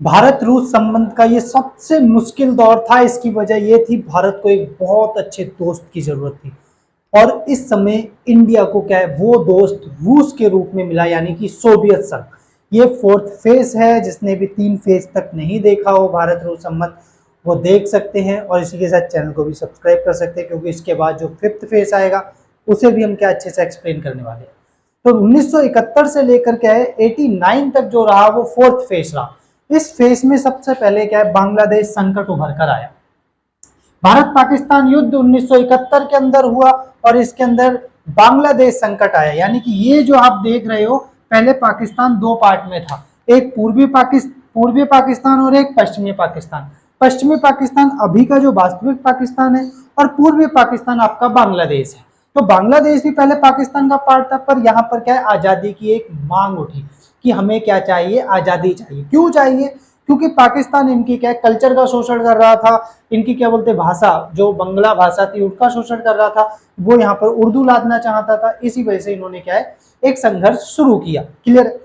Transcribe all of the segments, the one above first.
भारत रूस संबंध का ये सबसे मुश्किल दौर था। इसकी वजह ये थी, भारत को एक बहुत अच्छे दोस्त की जरूरत थी और इस समय इंडिया को क्या है, वो दोस्त रूस के रूप में मिला, यानी कि सोवियत संघ। ये फोर्थ फेज है। जिसने भी 3 फेज तक नहीं देखा हो भारत रूस संबंध, वो देख सकते हैं और इसी के साथ चैनल को भी सब्सक्राइब कर सकते हैं, क्योंकि इसके बाद जो 5th फेज आएगा उसे भी हम क्या अच्छे से एक्सप्लेन करने वाले हैं। तो 1971 से लेकर क्या है 89 तक जो रहा वो फोर्थ फेज रहा। इस फेज में सबसे पहले क्या है, बांग्लादेश संकट उभर कर आया। भारत पाकिस्तान युद्ध 1971 के अंदर हुआ और इसके अंदर बांग्लादेश संकट आया। यानी कि ये जो आप देख रहे हो, पहले पाकिस्तान 2 पार्ट में था, एक पूर्वी पाकिस्तान और एक पश्चिमी पाकिस्तान। पश्चिमी पाकिस्तान अभी का जो वास्तविक पाकिस्तान है और पूर्वी पाकिस्तान आपका बांग्लादेश है। तो बांग्लादेश भी पहले पाकिस्तान का पार्ट था, पर यहाँ पर क्या है, आजादी की एक मांग उठी कि हमें क्या चाहिए, आजादी चाहिए। क्यों चाहिए? क्योंकि पाकिस्तान इनकी क्या कल्चर का शोषण कर रहा था, इनकी क्या बोलते भाषा, जो बंगला भाषा थी उसका शोषण कर रहा था, वो यहाँ पर उर्दू लादना चाहता था। इसी वजह से इन्होंने क्या है, एक संघर्ष शुरू किया। क्लियर?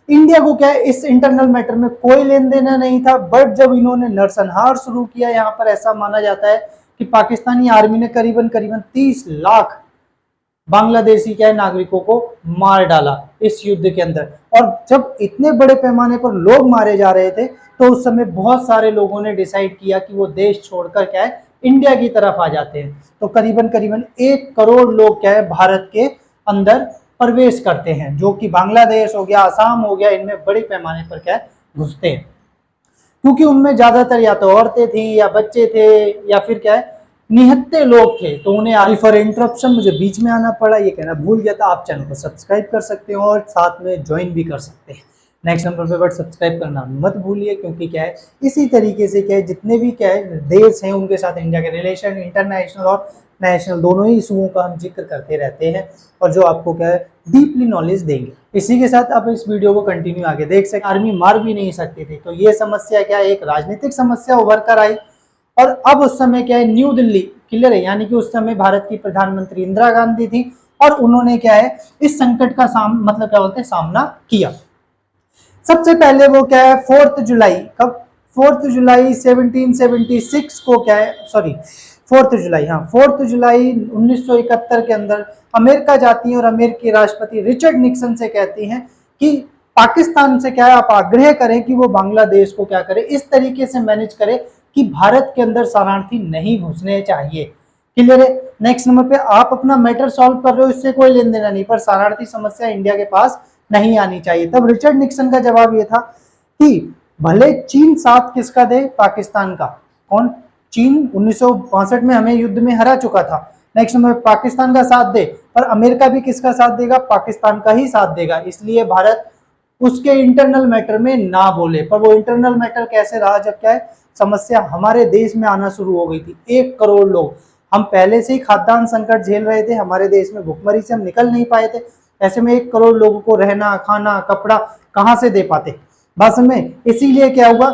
इंडिया को क्या है, इस इंटरनल मैटर में कोई लेन देना नहीं था, बट जब इन्होंने नरसंहार शुरू किया, यहाँ पर ऐसा माना जाता है कि पाकिस्तानी आर्मी ने करीबन 30 लाख बांग्लादेशी क्या है नागरिकों को मार डाला इस युद्ध के अंदर। और जब इतने बड़े पैमाने पर लोग मारे जा रहे थे, तो उस समय बहुत सारे लोगों ने डिसाइड किया कि वो देश छोड़कर क्या है, इंडिया की तरफ आ जाते हैं। तो करीबन करीबन 1 करोड़ लोग क्या है, भारत के अंदर प्रवेश करते हैं, जो कि बांग्लादेश हो गया, असम हो गया, इनमें बड़े पैमाने पर क्या है, घुसते हैं। क्योंकि उनमें ज्यादातर या तो औरतें थी या बच्चे थे या फिर क्या है, निहत्थे लोग थे। तो उन्हें सॉरी फॉर इंटरप्शन, मुझे बीच में आना पड़ा, ये कहना भूल गया था। आप चैनल को सब्सक्राइब कर सकते हो और साथ में ज्वाइन भी कर सकते हैं नेक्स्ट नंबर पे, बट सब्सक्राइब करना मत भूलिए, क्योंकि क्या है, इसी तरीके से क्या है, जितने भी क्या है देश हैं उनके साथ इंडिया के रिलेशन, इंटरनेशनल और नेशनल, दोनों ही इशुओं का हम जिक्र करते रहते हैं और जो आपको क्या है डीपली नॉलेज देंगे। इसी के साथ आप इस वीडियो को कंटिन्यू आगे देख सकते। आर्मी मार भी नहीं सकती थी, तो ये समस्या क्या है, एक राजनीतिक समस्या उभर कर आई। और अब उस समय क्या है, न्यू दिल्ली, क्लियर है, यानी कि उस समय भारत की प्रधानमंत्री इंदिरा गांधी थी और उन्होंने क्या है, इस संकट का मतलब क्या बोलते हैं, सामना किया। सबसे पहले वो क्या है, 4 जुलाई, कब, 4 जुलाई 1776 को क्या है, सॉरी 4 जुलाई, हाँ 4 जुलाई 1971 के अंदर अमेरिका जाती है और अमेरिकी राष्ट्रपति रिचर्ड निक्सन से कहती हैं कि पाकिस्तान से क्या है, आप आग्रह करें कि वो बांग्लादेश को क्या करे, इस तरीके से मैनेज करे कि भारत के अंदर शरणार्थी नहीं घुसने चाहिए। क्लियर है? नेक्स्ट नंबर पे, आप अपना मैटर सॉल्व कर रहे हो, इससे कोई लेन देना नहीं, पर शरणार्थी समस्या इंडिया के पास नहीं आनी चाहिए। तब रिचर्ड निक्सन का जवाब ये था कि भले चीन साथ किसका दे, पाकिस्तान का। कौन? चीन 1962 में हमें युद्ध में हरा चुका था। नेक्स्ट नंबर, पाकिस्तान का साथ दे, पर अमेरिका भी किसका साथ देगा, पाकिस्तान का ही साथ देगा। इसलिए भारत उसके इंटरनल मैटर में ना बोले। पर वो इंटरनल मैटर कैसे रहा, जब क्या है, समस्या हमारे देश में आना शुरू हो गई थी। 1 करोड़ लोग, हम पहले से ही खाद्यान्न संकट झेल रहे थे, हमारे देश में भुखमरी से हम निकल नहीं पाए थे। ऐसे में 1 करोड़ लोगों को रहना, खाना, कपड़ा कहाँ से दे पाते, बस में। इसीलिए क्या हुआ,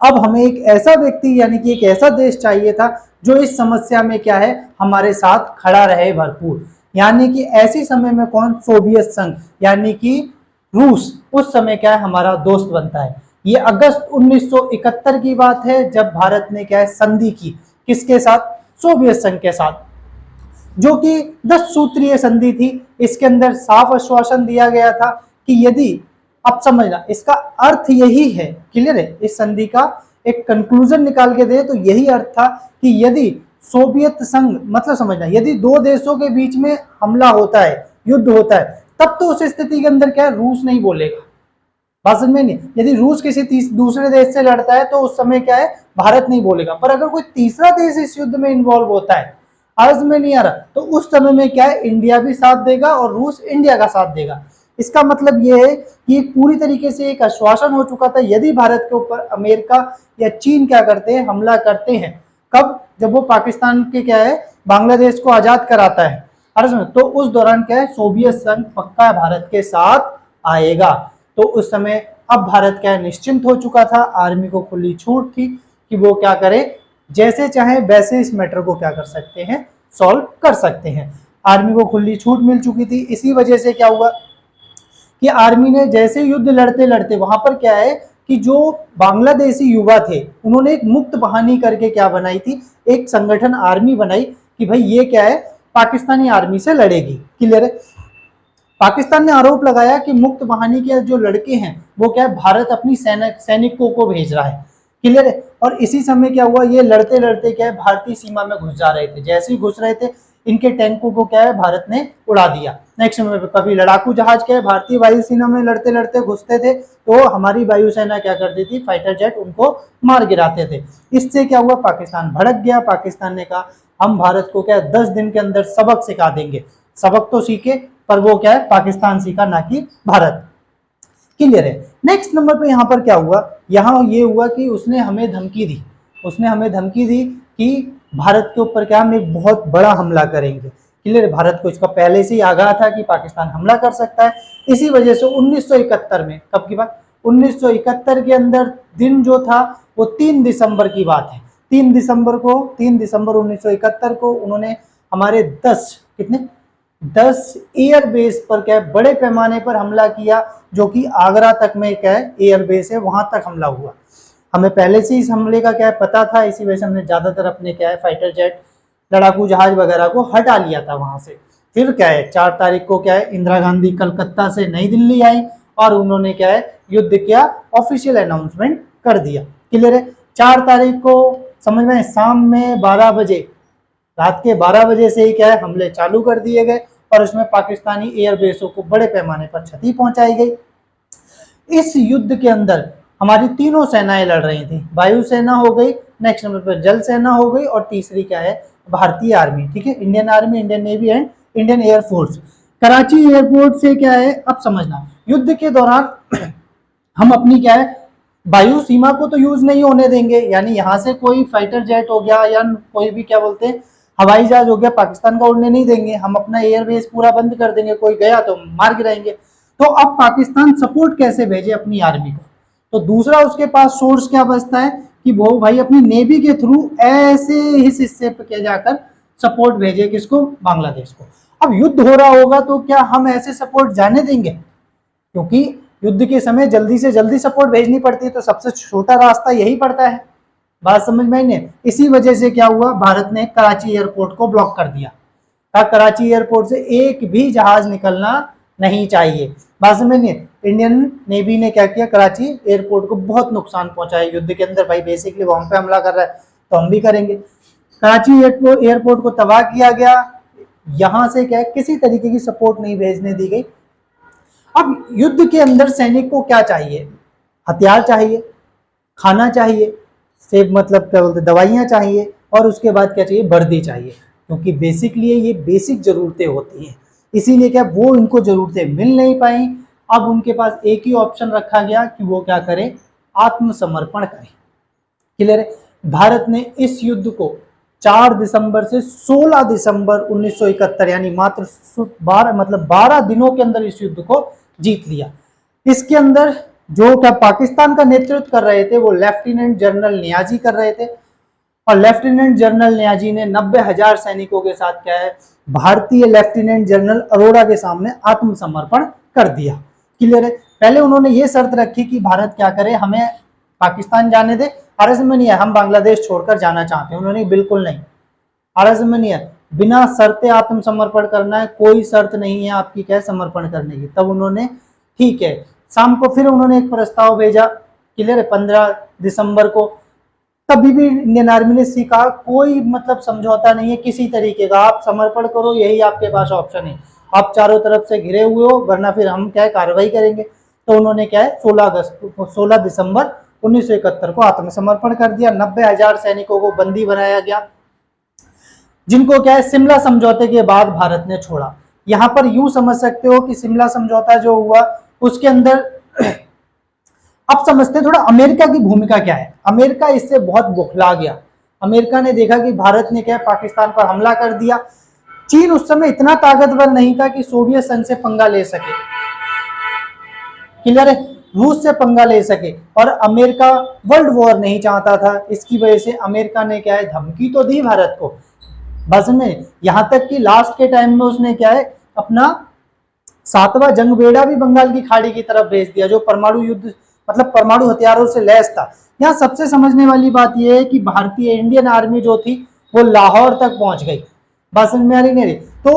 अब हमें एक ऐसा व्यक्ति, यानी कि एक ऐसा देश चाहिए था जो इस समस्या में क्या है, हमारे साथ खड़ा रहे भरपूर। यानी कि ऐसे समय में कौन, सोवियत संघ, यानी कि रूस उस समय क्या है, हमारा दोस्त बनता है। ये अगस्त 1971 की बात है, जब भारत ने क्या है, संधि की, किसके साथ, सोवियत संघ के साथ, जो कि 10 सूत्रीय संधि थी। इसके अंदर साफ आश्वासन दिया गया था कि यदि, अब समझना, इसका अर्थ यही है, क्लियर है, इस संधि का एक कंक्लूजन निकाल के दे तो यही अर्थ था कि यदि सोवियत संघ, मतलब समझना, यदि 2 देशों के बीच में हमला होता है, युद्ध होता है, तब तो उस स्थिति के अंदर क्या है, रूस नहीं बोलेगा। बात समझ में नहीं? यदि रूस किसी दूसरे देश से लड़ता है तो उस समय क्या है, भारत नहीं बोलेगा। पर अगर कोई तीसरा देश इस युद्ध में इन्वॉल्व होता है, आज में नहीं आ रहा, तो उस समय में क्या है, इंडिया भी साथ देगा और रूस इंडिया का साथ देगा। इसका मतलब यह है कि पूरी तरीके से एक आश्वासन हो चुका था, यदि भारत के ऊपर अमेरिका या चीन क्या करते हैं, हमला करते हैं, कब, जब वो पाकिस्तान के क्या है, बांग्लादेश को आजाद कराता है, तो उस दौरान क्या है, सोवियत संघ पक्का भारत के साथ आएगा। तो उस समय अब भारत क्या है, निश्चिंत हो चुका था, आर्मी को खुली छूट थी कि वो क्या करे, जैसे चाहे वैसे इस मैटर को क्या कर सकते हैं, सॉल्व कर सकते हैं। आर्मी को खुली छूट मिल चुकी थी। इसी वजह से क्या हुआ कि आर्मी ने जैसे युद्ध लड़ते लड़ते, वहां पर क्या है कि जो बांग्लादेशी युवा थे उन्होंने एक मुक्त वाहिनी करके क्या बनाई थी, एक संगठन आर्मी बनाई कि भाई ये क्या है, पाकिस्तानी आर्मी से लड़ेगी। क्लियर है। पाकिस्तान ने आरोप लगाया कि मुक्त वाहिनी के जो लड़के हैं वो क्या है, भारत अपनी सैनिकों को भेज रहा है। क्लियर है। और इसी समय क्या हुआ, ये लड़ते लड़ते क्या है भारतीय सीमा में घुस जा रहे थे। जैसे ही घुस रहे थे इनके टैंकों को क्या है भारत ने उड़ा दिया। नेक्स्ट में कभी लड़ाकू जहाज क्या है भारतीय वायुसेना में लड़ते लड़ते घुसते थे तो हमारी वायुसेना क्या करती थी, फाइटर जेट उनको मार गिराते थे। इससे क्या हुआ, पाकिस्तान भड़क गया। पाकिस्तान ने कहा हम भारत को क्या 10 दिन के अंदर सबक सिखा देंगे। सबक तो सीखे पर वो क्या है, पाकिस्तान सीखा ना कि भारत। क्लियर है। नेक्स्ट नंबर पे यहाँ पर क्या हुआ, यहाँ ये हुआ कि उसने हमें धमकी दी, उसने हमें धमकी दी कि भारत के ऊपर क्या हम एक बहुत बड़ा हमला करेंगे। क्लियर है। भारत को इसका पहले से ही आगाह था कि पाकिस्तान हमला कर सकता है। इसी वजह से 1971 में, कब की बात, 1971 के अंदर दिन जो था वो 3 दिसंबर की बात है। 3 दिसंबर 1971 को उन्होंने हमारे 10 एयर बेस पर क्या है बड़े पैमाने पर हमला किया, जो कि आगरा तक में क्या है एयर बेस है, वहां तक हमला हुआ। हमें पहले से इस हमले का क्या है पता था, इसी वजह से हमने ज्यादातर अपने क्या है फाइटर जेट, लड़ाकू जहाज वगैरह को हटा लिया था वहां से। फिर क्या है 4 तारीख को क्या है इंदिरा गांधी कलकत्ता से नई दिल्ली आई और उन्होंने क्या है युद्ध किया, ऑफिशियल अनाउंसमेंट कर दिया। क्लियर है। 4 तारीख को समझ में शाम में 12 बजे, रात के 12 बजे से ही क्या है हमले चालू कर दिए गए और उसमें पाकिस्तानी एयरबेसों को बड़े पैमाने पर क्षति पहुंचाई गई। इस युद्ध के अंदर हमारी तीनों सेनाएं लड़ रही थी, वायुसेना हो गई, नेक्स्ट नंबर पर जल सेना हो गई और तीसरी क्या है भारतीय आर्मी। ठीक है, Indian army, Indian navy and Indian air force. Karachi airport से क्या है, अब समझना युद्ध के दौरान हम अपनी क्या है वायु सीमा को तो यूज नहीं होने देंगे, यानी यहाँ से कोई फाइटर जेट हो गया या कोई भी क्या बोलते हैं हवाई जहाज हो गया पाकिस्तान का उड़ने नहीं देंगे, हम अपना एयरबेस पूरा बंद कर देंगे, कोई गया तो मार गिराएंगे। तो अब पाकिस्तान सपोर्ट कैसे भेजे अपनी आर्मी को, तो दूसरा उसके पास सोर्स क्या बचता है कि वो भाई अपनी नेवी के थ्रू ऐसे इस हिस्से पे क्या जाकर सपोर्ट भेजे, किसको, बांग्लादेश को। अब युद्ध हो रहा होगा तो क्या हम ऐसे सपोर्ट जाने देंगे, क्योंकि युद्ध के समय जल्दी से जल्दी सपोर्ट भेजनी पड़ती है, तो सबसे छोटा रास्ता यही पड़ता है। बात समझ में आई नहीं। इसी वजह से क्या हुआ, भारत ने कराची एयरपोर्ट को ब्लॉक कर दिया। कराची एयरपोर्ट से एक भी जहाज निकलना नहीं चाहिए। बात समझ में, इंडियन नेवी ने क्या किया, कराची एयरपोर्ट को बहुत नुकसान पहुंचाया युद्ध के अंदर। भाई बेसिकली वो हम पे हमला कर रहा है तो हम भी करेंगे। कराची एयरपोर्ट को तबाह किया गया। यहां से क्या है किसी तरीके की सपोर्ट नहीं भेजने दी गई। अब युद्ध के अंदर सैनिक को क्या चाहिए, हथियार चाहिए, खाना चाहिए, से मतलब क्या बोलते दवाइयाँ चाहिए, और उसके बाद क्या चाहिए, वर्दी चाहिए, क्योंकि बेसिकली ये बेसिक जरूरतें होती हैं। इसीलिए क्या वो इनको जरूरतें मिल नहीं पाई। अब उनके पास एक ही ऑप्शन रखा गया कि वो क्या करें, आत्मसमर्पण करें। क्लियर है। भारत ने इस युद्ध को 4 दिसंबर से 16 दिसंबर 1971 यानी मात्र 12 दिनों के अंदर इस युद्ध को जीत लिया। इसके अंदर जो क्या पाकिस्तान का नेतृत्व कर रहे थे वो लेफ्टिनेंट जनरल नियाजी कर रहे थे, और लेफ्टिनेंट जनरल नियाजी ने 90,000 सैनिकों के साथ क्या है भारतीय लेफ्टिनेंट जनरल अरोड़ा के सामने आत्मसमर्पण कर दिया। क्लियर है। पहले उन्होंने ये शर्त रखी कि भारत क्या करे, हमें पाकिस्तान जाने दे, आरएस में नहीं है, हम बांग्लादेश छोड़कर जाना चाहते हैं। उन्होंने बिल्कुल नहीं, आरएस में नहीं है, बिना शर्ते आत्मसमर्पण करना है, कोई शर्त नहीं है आपकी क्या समर्पण करने की। तब उन्होंने ठीक है, शाम को फिर उन्होंने एक प्रस्ताव भेजा। क्लियर है। 15 दिसंबर को तभी भी इंडियन आर्मी ने सीखा कोई मतलब समझौता नहीं है किसी तरीके का, आप समर्पण करो, यही आपके पास ऑप्शन है, आप चारों तरफ से घिरे हुए हो, वरना फिर हम क्या है कार्रवाई करेंगे। तो उन्होंने क्या है 16 दिसंबर 1971 को आत्मसमर्पण कर दिया। 90,000 सैनिकों को बंदी बनाया गया, जिनको क्या है शिमला समझौते के बाद भारत ने छोड़ा। यहां पर यूं समझ सकते हो कि शिमला समझौता जो हुआ उसके अंदर अब समझते हैं थोड़ा अमेरिका की भूमिका क्या है। अमेरिका इससे बहुत बौखला गया। अमेरिका ने देखा कि भारत ने क्या पाकिस्तान पर हमला कर दिया। चीन उस समय इतना ताकतवर नहीं था कि सोवियत संघ से पंगा ले सके, क्लियर है, रूस से पंगा ले सके, और अमेरिका वर्ल्ड वॉर नहीं चाहता था। इसकी वजह से अमेरिका ने क्या है धमकी तो दी भारत को, बस में यहां तक कि लास्ट के टाइम में उसने क्या है अपना 7वां जंग बेड़ा भी बंगाल की खाड़ी की तरफ भेज दिया, जो परमाणु युद्ध मतलब परमाणु हथियारों से लैस था। यहाँ सबसे समझने वाली बात यह है कि भारतीय इंडियन आर्मी जो थी वो लाहौर तक पहुंच गई। बात समझ में आ रही नहीं? तो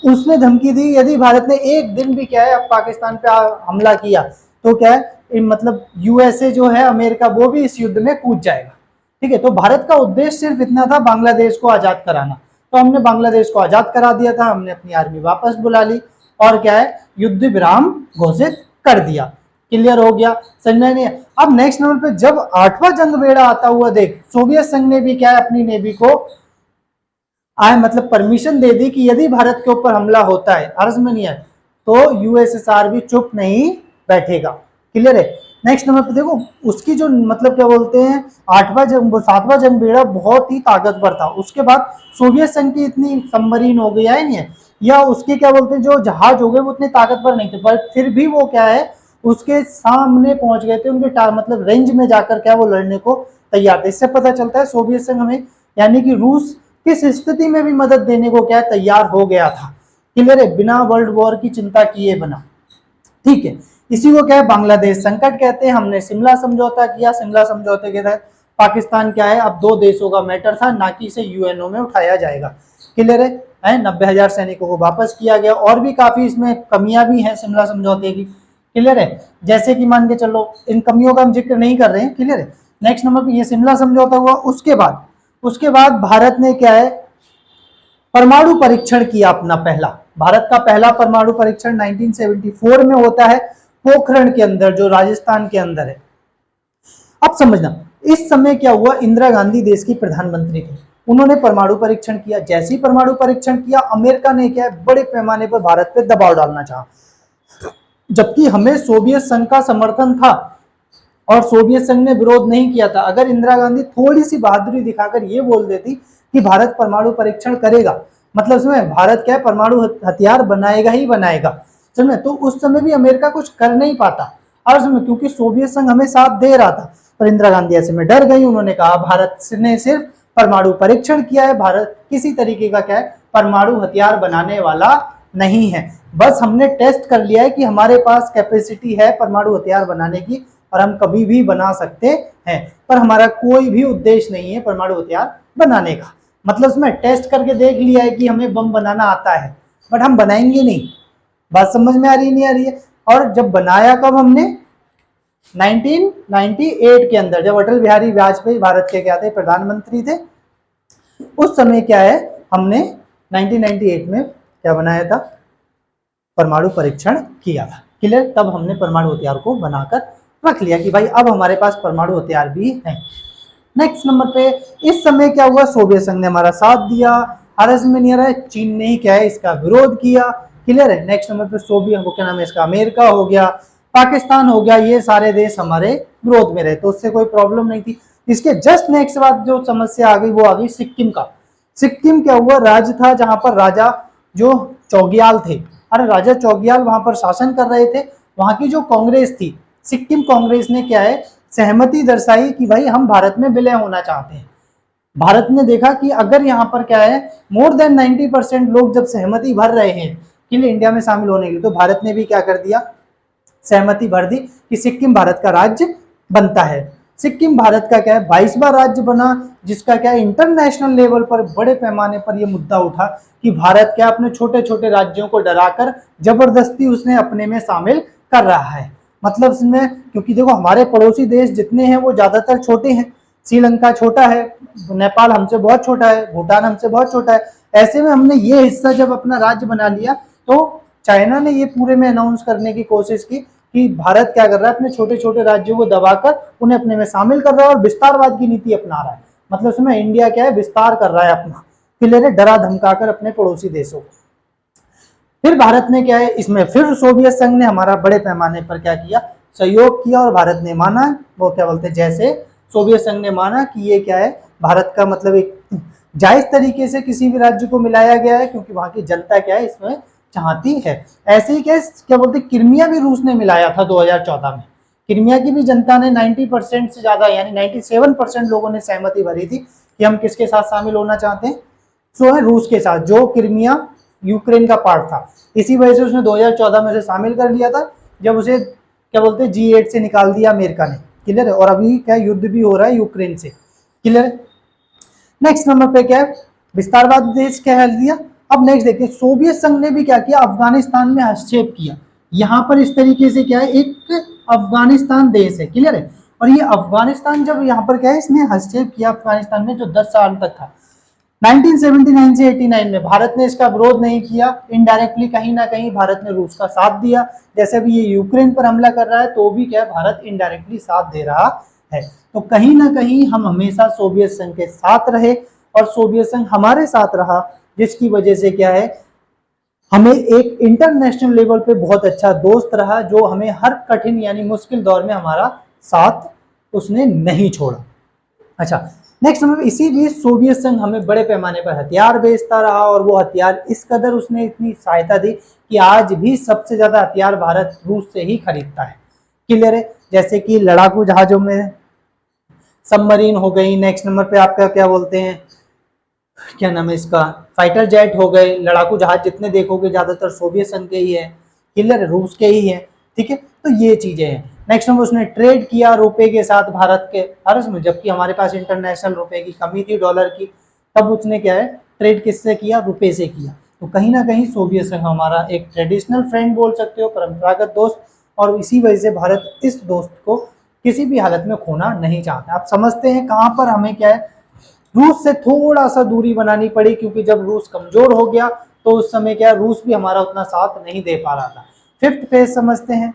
उसने धमकी दी यदि भारत ने एक दिन भी क्या है अब पाकिस्तान पे हमला किया तो क्या है मतलब यूएसए जो है अमेरिका वो भी इस युद्ध में कूद जाएगा। ठीक है, तो भारत का उद्देश्य सिर्फ इतना था बांग्लादेश को आजाद कराना। तो हमने बांग्लादेश को आजाद करा दिया था, हमने अपनी आर्मी वापस बुला ली और क्या है युद्ध विराम घोषित कर दिया। क्लियर हो गया? समझ नहीं? अब नेक्स्ट नंबर पे जब 8वां जंग बेड़ा आता हुआ देख, सोवियत संघ ने भी क्या है अपनी नेवी को मतलब परमिशन दे दी कि यदि भारत के ऊपर हमला होता है, अर्ज में नहीं है, तो यूएसएसआर भी चुप नहीं बैठेगा। क्लियर है? नेक्स्ट नंबर पे देखो उसकी जो मतलब क्या बोलते हैं 7वां जंग बेड़ा बहुत ही ताकतवर था। उसके बाद सोवियत संघ की इतनी सबमरीन हो गई है नहीं है, या उसके क्या बोलते हैं जो जहाज हो गए वो उतने ताकतवर नहीं थे, पर फिर भी वो क्या है उसके सामने पहुंच गए थे, उनके मतलब रेंज में जाकर क्या वो लड़ने को तैयार थे। इससे पता चलता है सोवियत संघ हमें यानी कि रूस किस स्थिति में भी मदद देने को क्या तैयार हो गया था। क्लियर है? बिना वर्ल्ड वॉर की चिंता किए बिना। ठीक है, इसी को क्या है बांग्लादेश संकट कहते हैं। हमने शिमला समझौता किया, शिमला समझौते के तहत पाकिस्तान क्या है अब 2 देशों का मैटर था, ना कि इसे यूएनओ में उठाया जाएगा। क्लियर है? 90,000 सैनिकों को वापस किया गया। और भी काफी इसमें कमियां भी हैं शिमला समझौते की। क्लियर है? जैसे कि मान के चलो इन कमियों का हम जिक्र नहीं कर रहे हैं। क्लियर है? नेक्स्ट नंबर पे ये शिमला समझौता हुआ। उसके बाद भारत ने क्या है परमाणु परीक्षण किया अपना पहला। भारत का पहला परमाणु परीक्षण 1974 में होता है पोखरण के अंदर, जो राजस्थान के अंदर है। अब समझना इस समय क्या हुआ, इंदिरा गांधी देश की प्रधानमंत्री थी, उन्होंने परमाणु परीक्षण किया। जैसे ही परमाणु परीक्षण किया अमेरिका ने क्या है बड़े पैमाने पर भारत पे दबाव डालना चाहा, जबकि हमें सोवियत संघ का समर्थन था और सोवियत संघ ने विरोध नहीं किया था। अगर इंदिरा गांधी थोड़ी सी बहादुरी दिखाकर ये बोल देती कि भारत परमाणु परीक्षण करेगा, मतलब इसमें भारत क्या है परमाणु हथियार बनाएगा ही बनाएगा, समझे, तो उस समय भी अमेरिका कुछ कर नहीं पाता। और समय क्योंकि सोवियत संघ हमें साथ दे रहा था, पर इंदिरा गांधी ऐसे में डर गई। उन्होंने कहा भारत ने सिर्फ परमाणु परीक्षण किया है, भारत किसी तरीके का क्या है परमाणु हथियार बनाने वाला नहीं है, बस हमने टेस्ट कर लिया है कि हमारे पास कैपेसिटी है परमाणु हथियार बनाने की और हम कभी भी बना सकते हैं, पर हमारा कोई भी उद्देश्य नहीं है परमाणु हथियार बनाने का। मतलब इसमें टेस्ट करके देख लिया है कि हमें बम बनाना आता है, बट हम बनाएंगे नहीं। बात समझ में आ रही नहीं आ रही है? और जब बनाया कब हमने 1998 के अंदर, जब अटल बिहारी वाजपेयी भारत के क्या थे प्रधानमंत्री थे, उस समय क्या है हमने 1998 में क्या बनाया था परमाणु परीक्षण किया था। क्लियर? तब हमने परमाणु हथियार को बनाकर रख लिया कि भाई अब हमारे पास परमाणु हथियार भी है। नेक्स्ट नंबर पे इस समय क्या हुआ, सोवियत संघ ने हमारा साथ दिया, आरएस में नहीं आ रहा है, चीन ने ही क्या है इसका विरोध किया। क्लियर है? नेक्स्ट नंबर पे सोवियत क्या नाम है इसका अमेरिका हो गया, पाकिस्तान हो गया, ये सारे देश हमारे विरोध में रहे, तो उससे कोई प्रॉब्लम नहीं थी। इसके जस्ट नेक्स्ट बाद जो समस्या आ गई वो आ गई सिक्किम का। सिक्किम क्या हुआ, राज्य था जहां पर राजा जो चौगियाल थे, अरे राजा चौगियाल वहां पर शासन कर रहे थे। वहां की जो कांग्रेस थी सिक्किम कांग्रेस ने क्या है सहमति दर्शाई कि भाई हम भारत में विलय होना चाहते हैं। भारत ने देखा कि अगर यहाँ पर क्या है मोर देन 90% लोग जब सहमति भर रहे हैं कि इंडिया में शामिल होने के लिए, तो भारत ने भी क्या कर दिया सहमति भर दी कि सिक्किम भारत का राज्य बनता है। सिक्किम भारत का क्या है 22वां राज्य बना, जिसका क्या है इंटरनेशनल लेवल पर बड़े पैमाने पर यह मुद्दा उठा कि भारत क्या अपने छोटे छोटे राज्यों को डराकर जबरदस्ती उसने अपने में शामिल कर रहा है। मतलब इसमें क्योंकि देखो हमारे पड़ोसी देश जितने हैं वो ज्यादातर छोटे हैं, श्रीलंका छोटा है, नेपाल हमसे बहुत छोटा है, भूटान हमसे बहुत छोटा है। ऐसे में हमने ये हिस्सा जब अपना राज्य बना लिया तो चाइना ने ये पूरे में अनाउंस करने की कोशिश की कि भारत क्या कर रहा है अपने छोटे छोटे राज्यों को दबाकर उन्हें अपने में शामिल कर रहा है और विस्तारवाद की नीति अपना रहा है। मतलब इसमें इंडिया क्या है विस्तार कर रहा है अपना, क्लियर है, डरा धमकाकर अपने पड़ोसी देशों को। फिर भारत ने क्या है इसमें फिर सोवियत संघ ने हमारा बड़े पैमाने पर क्या किया सहयोग किया और भारत ने माना, वो क्या बोलते हैं जैसे सोवियत संघ ने माना कि ये क्या है भारत का मतलब एक जायज तरीके से किसी भी राज्य को मिलाया गया है, क्योंकि वहां की जनता क्या है इसमें चाहती है। ऐसे ही क्या बोलते हैं क्रिमिया भी रूस ने मिलाया था 2014 में। क्रिमिया की भी जनता ने 90% से ज्यादा यानी 97% लोगों ने सहमति भरी थी कि हम किसके साथ शामिल होना चाहते हैं, सो है रूस के साथ, जो क्रिमिया यूक्रेन का पार्ट था। इसी वजह से उसने 2014 में से शामिल कर लिया था। जब उसे क्या बोलते हैं G8 से निकाल दिया अमेरिका ने, क्लियर है। और अभी क्या युद्ध भी हो रहा है यूक्रेन से, क्लियर है। नेक्स्ट नंबर पे क्या है, विस्तारवाद देश कह दिया। अब नेक्स्ट देखते हैं, सोवियत संघ ने भी क्या किया, अफगानिस्तान में हस्तक्षेप किया। यहाँ पर इस तरीके से क्या है, एक अफगानिस्तान देश है, क्लियर है। और ये अफगानिस्तान जब यहाँ पर क्या है, इसने हस्तक्षेप किया अफगानिस्तान में जो 10 साल तक था, 1979 से 89 में भारत ने इसका विरोध नहीं किया। इनडायरेक्टली कहीं ना कहीं भारत ने रूस का साथ दिया। जैसे भी ये यूक्रेन पर हमला कर रहा है तो भी क्या भारत इनडायरेक्टली साथ दे रहा है। तो कहीं ना कहीं हम हमेशा सोवियत संघ के साथ रहे और सोवियत संघ हमारे साथ रहा, जिसकी वजह से क्या है, हमें एक इंटरनेशनल लेवल पे बहुत अच्छा दोस्त रहा, जो हमें हर कठिन यानी मुश्किल दौर में हमारा साथ उसने नहीं छोड़ा। अच्छा, नेक्स्ट नंबर, इसी बीच सोवियत संघ हमें बड़े पैमाने पर हथियार बेचता रहा और वो हथियार इस कदर उसने इतनी सहायता दी कि आज भी सबसे ज्यादा हथियार भारत रूस से ही खरीदता है, क्लियर है। जैसे कि लड़ाकू जहाजों में सबमरीन हो गई, नेक्स्ट नंबर पे आपका क्या बोलते हैं, क्या नाम है इसका, फाइटर जेट हो गए। लड़ाकू जहाज जितने देखोगे ज्यादातर सोवियत संघ के ही है, क्लियर, रूस के ही है, ठीक है। तो ये चीजें हैं। नेक्स्ट नंबर, उसने ट्रेड किया रुपए के साथ भारत में, जबकि हमारे पास इंटरनेशनल रुपए की कमी थी, डॉलर की, तब उसने क्या है, ट्रेड किससे किया, रुपए से किया। तो कहीं ना कहीं सोवियत संघ हमारा एक ट्रेडिशनल फ्रेंड बोल सकते हो, परंपरागत दोस्त, और इसी वजह से भारत इस दोस्त को किसी भी हालत में खोना नहीं चाहता। आप समझते हैं कहां पर हमें क्या है, रूस से थोड़ा सा दूरी बनानी पड़ी, क्योंकि जब रूस कमजोर हो गया तो उस समय क्या, रूस भी हमारा उतना साथ नहीं दे पा रहा था। फिफ्थ पेज समझते हैं।